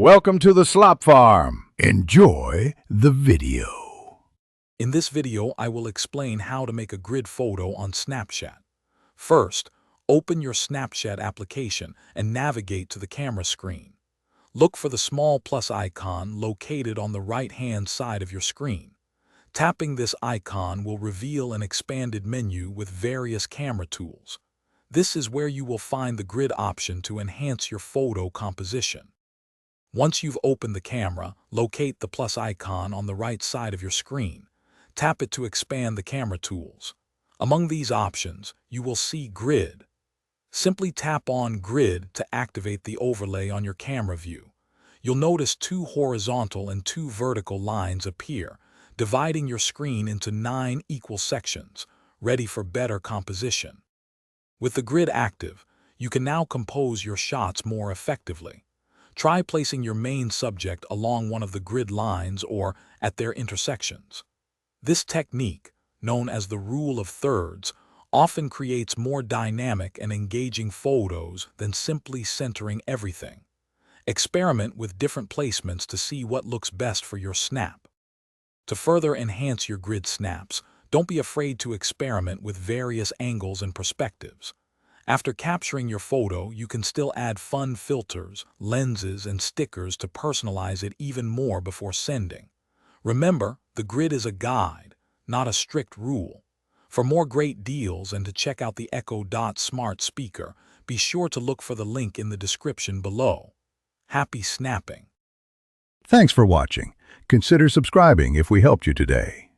Welcome to the Slop Farm. Enjoy the video. In this video, I will explain how to make a grid photo on Snapchat. First, open your Snapchat application and navigate to the camera screen. Look for the small plus icon located on the right-hand side of your screen. Tapping this icon will reveal an expanded menu with various camera tools. This is where you will find the grid option to enhance your photo composition. Once you've opened the camera, locate the plus icon on the right side of your screen. Tap it to expand the camera tools. Among these options, you will see Grid. Simply tap on Grid to activate the overlay on your camera view. You'll notice 2 horizontal and 2 vertical lines appear, dividing your screen into 9 equal sections, ready for better composition. With the grid active, you can now compose your shots more effectively. Try placing your main subject along one of the grid lines or at their intersections. This technique, known as the rule of thirds, often creates more dynamic and engaging photos than simply centering everything. Experiment with different placements to see what looks best for your snap. To further enhance your grid snaps, don't be afraid to experiment with various angles and perspectives. After capturing your photo, you can still add fun filters, lenses, and stickers to personalize it even more before sending. Remember, the grid is a guide, not a strict rule. For more great deals and to check out the Echo Dot smart speaker, be sure to look for the link in the description below. Happy snapping! Thanks for watching. Consider subscribing if we helped you today.